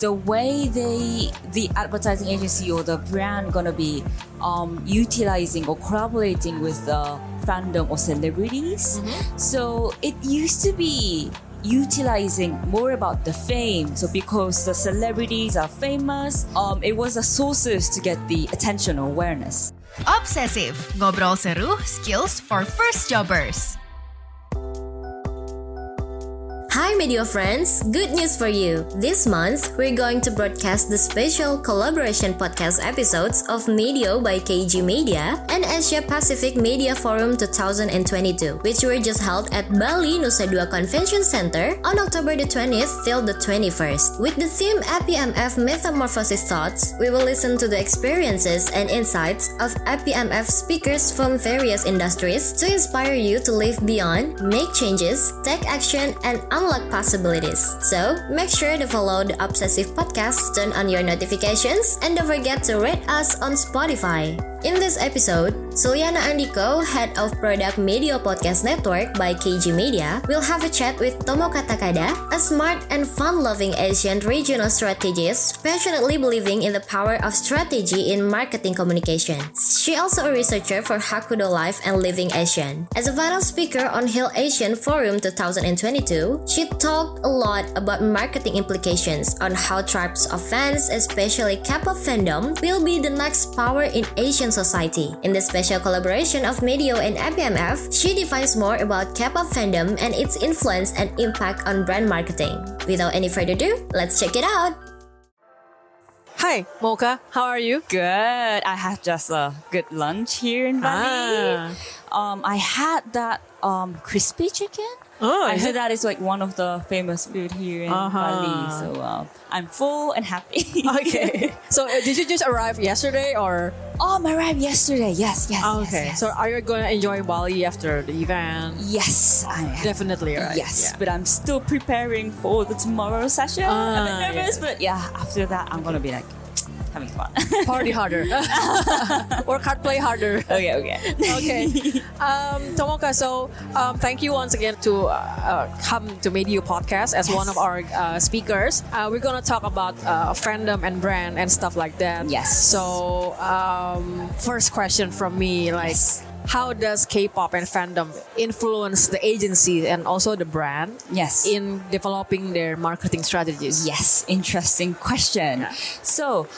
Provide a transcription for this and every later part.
the way the advertising agency or the brand gonna be utilizing or collaborating with the fandom or celebrities. So it used to be utilizing more about the fame. So because the celebrities are famous, it was a sources to get the attention or awareness. Obsessive, ngobrol seru, skills for first jobbers. Hi media friends, good news for you. This month, we're going to broadcast the special collaboration podcast episodes of Medio by KG Media and Asia Pacific Media Forum 2022, which were just held at Bali Nusa Dua Convention Center on October the 20th till the 21st. With the theme APMF Metamorphosis Thoughts, we will listen to the experiences and insights of APMF speakers from various industries to inspire you to live beyond, make changes, take action, and unlock possibilities. So, make sure to follow the Obsessive Podcast, turn on your notifications, and don't forget to rate us on Spotify. In this episode, Suliana Andiko, Head of Product Media Podcast Network by KG Media, will have a chat with Tomoka Takada, a smart and fun-loving Asian regional strategist passionately believing in the power of strategy in marketing communication. She also a researcher for Hakuhodo Life and Living Asian. As a panel speaker on Hill Asian Forum 2022, she talked a lot about marketing implications on how tribes of fans, especially K-pop fandom, will be the next power in Asian society. In the special collaboration of Medio and APMF, she defines more about K-pop fandom and its influence and impact on brand marketing. Without any further ado, let's check it out! Hi, Mocha. How are you? Good. I had just a good lunch here in Bali. I had that crispy chicken. I heard that is like one of the famous food here in Bali. So I'm full and happy. Okay. So did you just arrive yesterday or? I arrived yesterday. Yes. Okay. Yes. So are you going to enjoy Bali after the event? Yes, I am. Definitely, right? Yes, but I'm still preparing for the tomorrow session. I'm a bit nervous, but after that, I'm gonna be like having fun. Party harder. Work hard, play harder. Okay. Tomoka, so thank you once again to come to Medio Podcast as one of our speakers. We're going to talk about fandom and brand and stuff like that. Yes. So first question from me, how does K-pop and fandom influence the agency and also the brand in developing their marketing strategies? Yes, interesting question. Yeah. So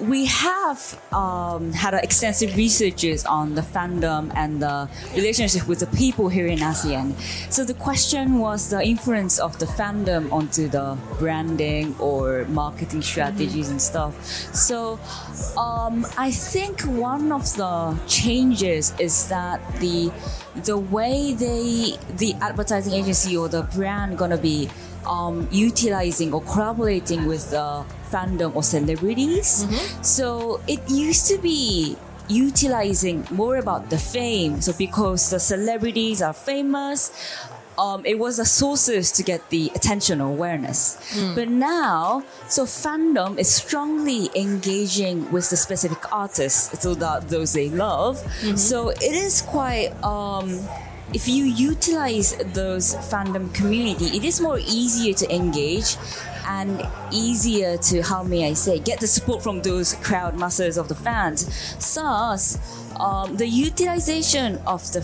we have had extensive researches on the fandom and the relationship with the people here in ASEAN. So the question was the influence of the fandom onto the branding or marketing strategies and stuff. So I think one of the changes is that the way the advertising agency or the brand gonna be utilizing or collaborating with the fandom or celebrities. So it used to be utilizing more about the fame. So because the celebrities are famous, it was a sources to get the attention or awareness. But now, so fandom is strongly engaging with the specific artists, so that those they love. So it is quite, if you utilize those fandom community, it is more easier to engage and easier to, how may I say, get the support from those crowd masses of the fans. Thus, the utilization of the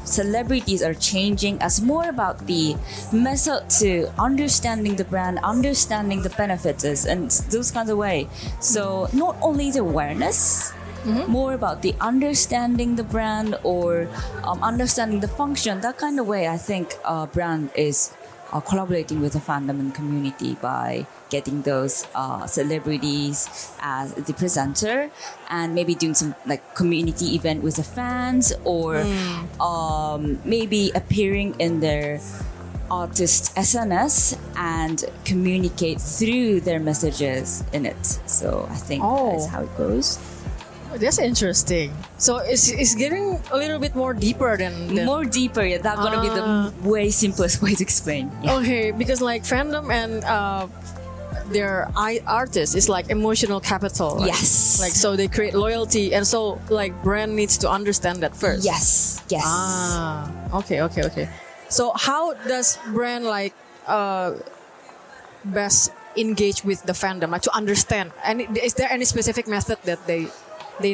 celebrities are changing as more about the method to understanding the brand, understanding the benefits, and those kinds of way. So not only the awareness, more about the understanding the brand or understanding the function, that kind of way. I think brand is collaborating with the fandom and community by getting those celebrities as the presenter and maybe doing some like community event with the fans or maybe appearing in their artist SNS and communicate through their messages in it. So I think that's how it goes. That's interesting. So it's getting a little bit more deeper than more deeper. Yeah, that's gonna be the way simplest way to explain. Yeah. Okay, because like fandom and their artists is like emotional capital. Right? Yes. Like so they create loyalty, and so like brand needs to understand that first. Yes. Okay. So how does brand like best engage with the fandom, like to understand? And is there any specific method that they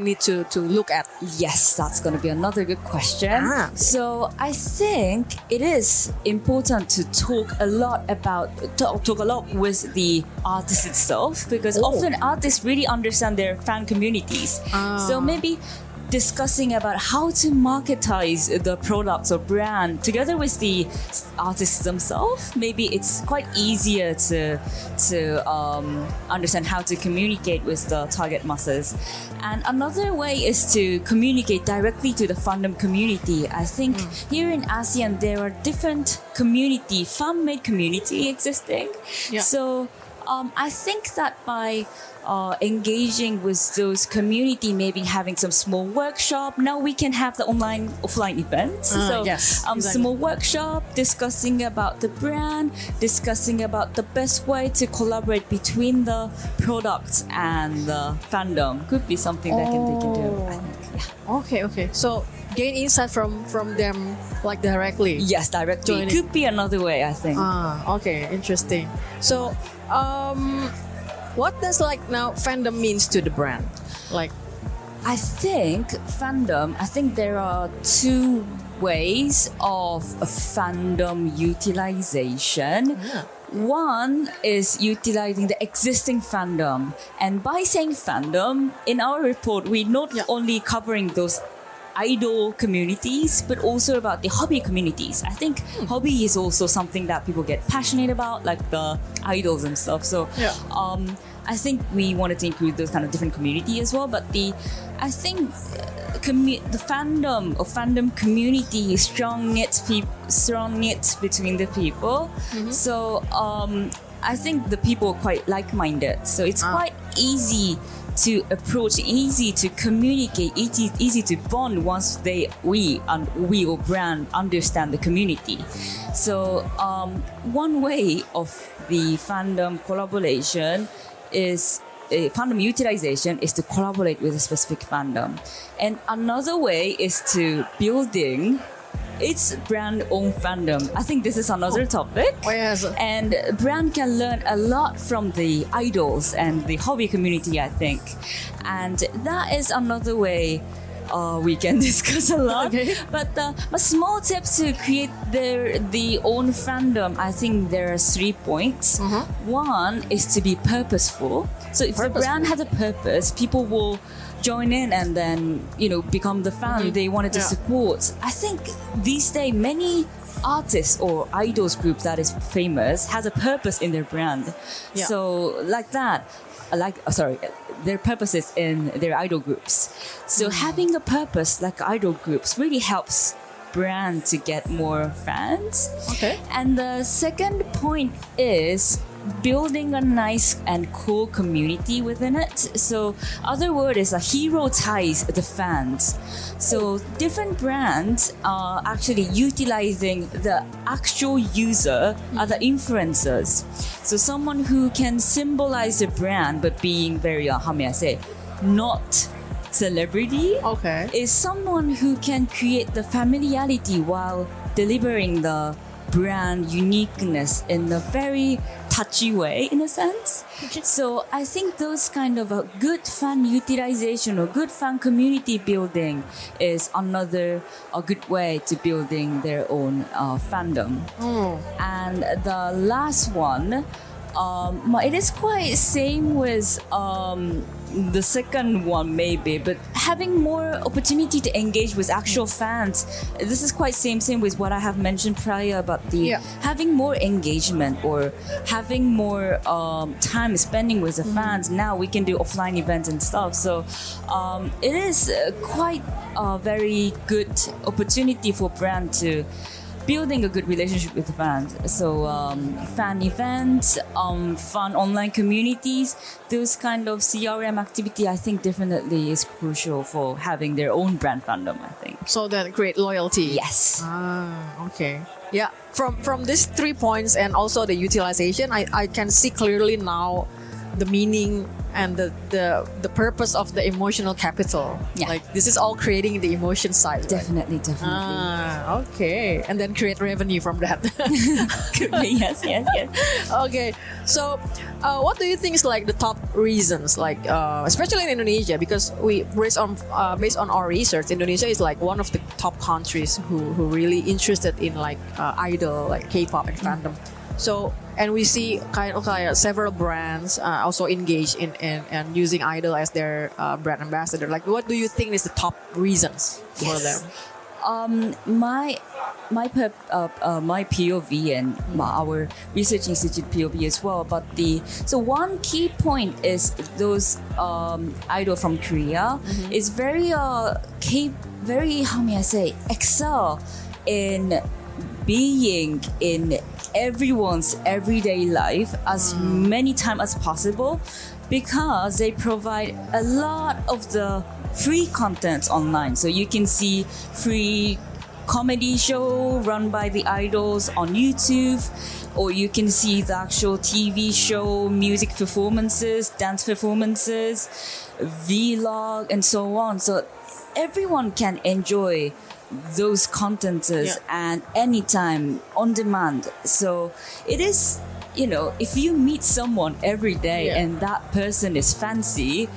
need to look at? Yes, that's going to be another good question. So I think it is important to talk a lot with the artist itself, because often artists really understand their fan communities. So maybe discussing about how to marketize the products or brand together with the artists themselves, maybe it's quite easier to understand how to communicate with the target masses. And another way is to communicate directly to the fandom community. I think here in ASEAN there are different fan-made community existing. So I think that by engaging with those community, maybe having some small workshop. Now we can have the offline events. Exactly. Small workshop, discussing about the brand, discussing about the best way to collaborate between the products and the fandom could be something that they can do. I think. Okay. So gain insight from them, like directly. Yes, directly. It could be another way, I think. Okay, interesting. So, what does now fandom means to the brand? I think there are two ways of fandom utilization. One is utilizing the existing fandom, and by saying fandom, in our report we're not only covering those idol communities, but also about the hobby communities. I think hobby is also something that people get passionate about, like the idols and stuff. So I think we wanted to include those kind of different community as well. But the fandom community is strong knit between the people. So I think the people are quite like-minded. So it's quite easy to approach, easy to communicate, easy to bond once we or brand understand the community. So one way of the fandom collaboration is fandom utilization is to collaborate with a specific fandom, and another way is to building its brand own fandom. I think this is another topic. And brand can learn a lot from the idols and the hobby community, I think. And that is another way we can discuss a lot. But small tips to create the own fandom, I think there are 3 points. One is to be purposeful. So if the brand has a purpose, people will join in and then become the fan they wanted to support. I think these days many artists or idols groups that is famous has a purpose in their brand. So like that, their purposes in their idol groups. So having a purpose like idol groups really helps brand to get more fans. And the second point is building a nice and cool community within it. So other word is a hero ties the fans. So different brands are actually utilizing the actual user, the influencers. So someone who can symbolize the brand but being very not celebrity is someone who can create the familiarity while delivering the brand uniqueness in a very touchy way, in a sense. So I think those kind of a good fan utilization or good fan community building is another good way to building their own fandom. And the last one, it is quite same with the second one maybe, but having more opportunity to engage with actual fans. This is quite same with what I have mentioned prior about the having more engagement or having more time spending with the fans. Now we can do offline events and stuff. So it is quite a very good opportunity for brand to building a good relationship with the fans. So fan events, fun online communities, those kind of CRM activity, I think definitely is crucial for having their own brand fandom, I think. So that create loyalty. Yes. Okay. Yeah. From these 3 points and also the utilization, I can see clearly now the meaning and the purpose of the emotional capital. Yeah. Like this is all creating the emotion side. Right? Definitely. Okay. And then create revenue from that. yes. Okay. So, what do you think is like the top reasons, like especially in Indonesia, because we based on our research, Indonesia is like one of the top countries who really interested in like idol, like K-pop and fandom. So, and we see kind of like several brands also engage in using idol as their brand ambassador. Like, what do you think is the top reasons for them? My POV and our research institute POV as well. But so one key point is those idol from Korea is very how may I say, excel in being in everyone's everyday life as many times as possible, because they provide a lot of the free content online. So you can see free comedy show run by the idols on YouTube, or you can see the actual TV show, music performances, dance performances, vlog, and so on. So everyone can enjoy those contents and anytime on demand. So it is, if you meet someone every day and that person is fancy,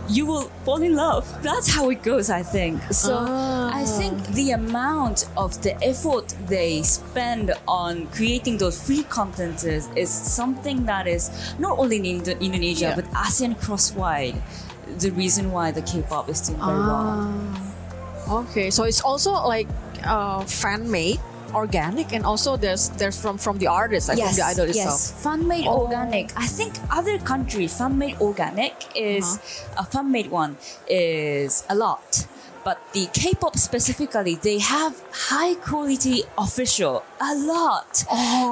you will fall in love. That's how it goes, I think. So I think the amount of the effort they spend on creating those free contents is something that is not only in Indonesia but ASEAN cross-wide, the reason why the K-pop is doing very well. Okay, so it's also like fan-made, organic, and also there's from the artist, like from the idol itself. Yes, fan-made organic. I think other countries, fan-made organic is a fan-made one is a lot. But the K-pop specifically, they have high quality official a lot.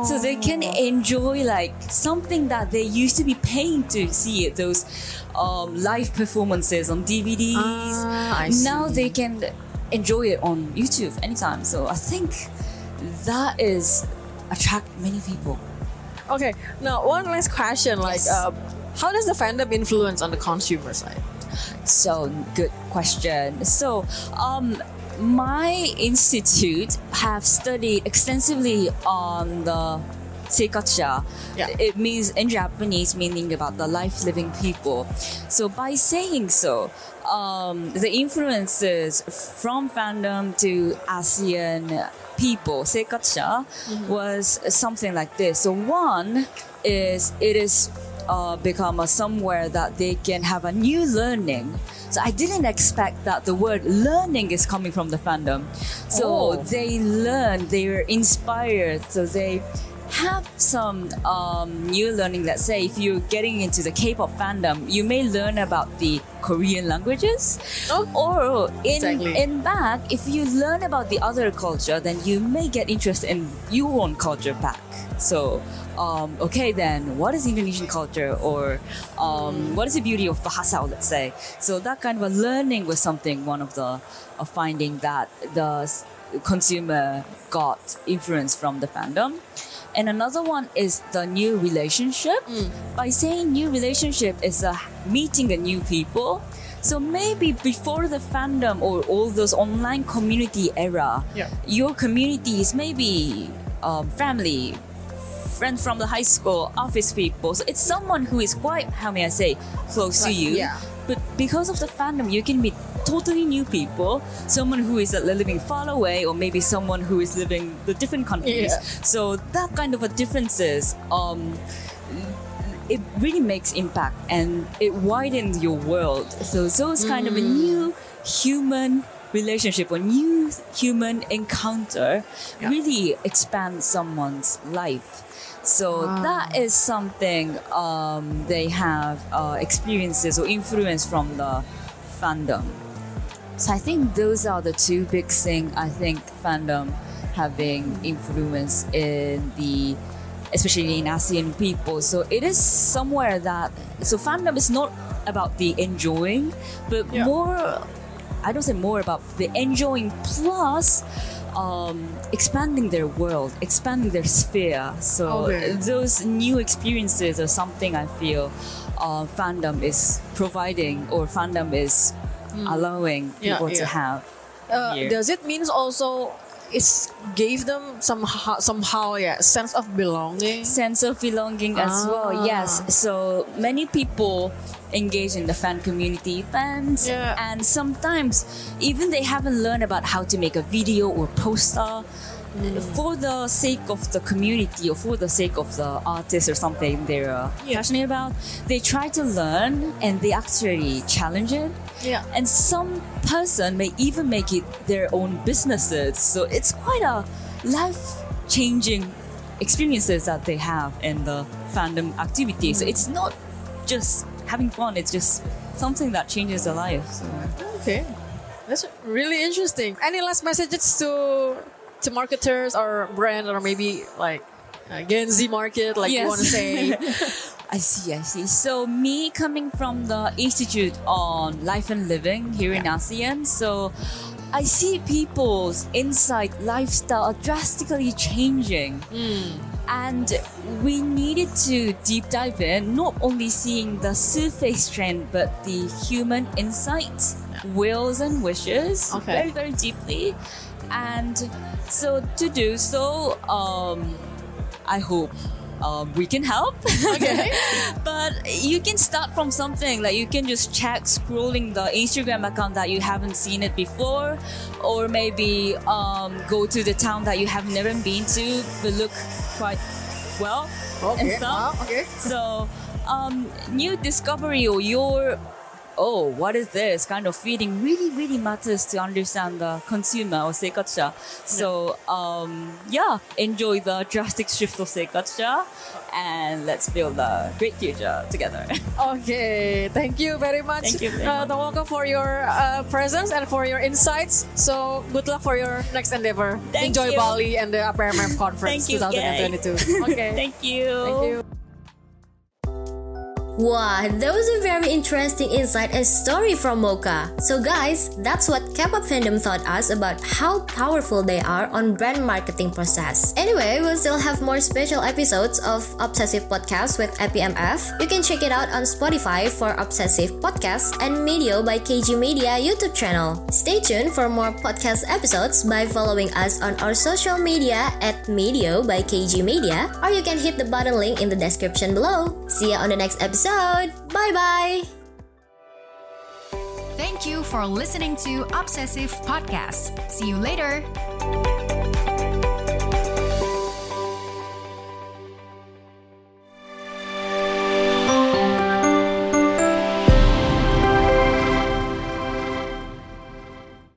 So they can enjoy like something that they used to be paying to see it, those live performances on DVDs. I see. Now they can enjoy it on YouTube anytime. So I think that is attract many people. Okay, now one last question, like how does the fandom influence on the consumer side? So good question. So my institute have studied extensively on the Sekarang. It means in Japanese meaning about the life living people. So by saying so, the influences from fandom to ASEAN people, Sekarang, was something like this. So one is it is become a somewhere that they can have a new learning. So I didn't expect that the word learning is coming from the fandom. So they learn, they were inspired. So they have some new learning. Let's say if you're getting into the K-pop fandom, you may learn about the Korean languages, or in back, if you learn about the other culture, then you may get interested in your own culture back. So okay, then what is Indonesian culture, or what is the beauty of Bahasa, let's say. So that kind of a learning was something, one of the finding that the consumer got influence from the fandom. And another one is the new relationship. By saying new relationship is meeting a new people. So maybe before the fandom or all those online community era, your community is maybe family, friends from the high school, office people. So it's someone who is quite, how may I say, close to you. But because of the fandom, you can meet totally new people, someone who is living far away, or maybe someone who is living the different countries. So that kind of a differences, it really makes impact and it widens your world. So those kind of a new human relationship or new human encounter really expands someone's life. So that is something they have experiences or influence from the fandom. So I think those are the two big things. I think fandom having influence in the, especially in ASEAN people. So it is somewhere that, so fandom is not about the enjoying, but more, I don't say more about the enjoying plus expanding their world, expanding their sphere. So those new experiences are something I feel fandom is providing, or fandom is allowing people to have. Does it mean also it gave them somehow sense of belonging? Sense of belonging as well, yes. So many people engage in the fan community events, and sometimes even they haven't learned about how to make a video or poster. For the sake of the community, or for the sake of the artist or something they're passionate about, they try to learn and they actually challenge it. And some person may even make it their own businesses. So it's quite a life-changing experiences that they have in the fandom activity. So it's not just having fun, it's just something that changes their life. So. Okay, that's really interesting. Any last messages to marketers or brand, or maybe like Gen Z market, like you want to say? I see. So me coming from the Institute on Life and Living here in ASEAN, so I see people's insight, lifestyle are drastically changing. And we needed to deep dive in, not only seeing the surface trend, but the human insights, wills and wishes very, very deeply. And so to do so, I hope we can help. But you can start from something, like you can just check scrolling the Instagram account that you haven't seen it before, or maybe go to the town that you have never been to but look quite well and stuff. So new discovery, or your what is this kind of feeling really matters to understand the consumer or seikatsuja. So enjoy the drastic shift of seikatsuja, and let's build a great future together. Okay, thank you very much, Tomoka, for your presence and for your insights. So good luck for your next endeavor. Enjoy Bali and the APMF conference 2022. Okay, Thank you. Wow, that was a very interesting insight and story from Mocha. So guys, that's what K-pop fandom taught us about how powerful they are on brand marketing process. Anyway, we'll still have more special episodes of Obsessive Podcast with APMF. You can check it out on Spotify for Obsessive Podcast and Medio by KG Media YouTube channel. Stay tuned for more podcast episodes by following us on our social media at Medio by KG Media, or you can hit the button link in the description below. See ya on the next episode. Bye-bye. Thank you for listening to Obsessive Podcast. See you later.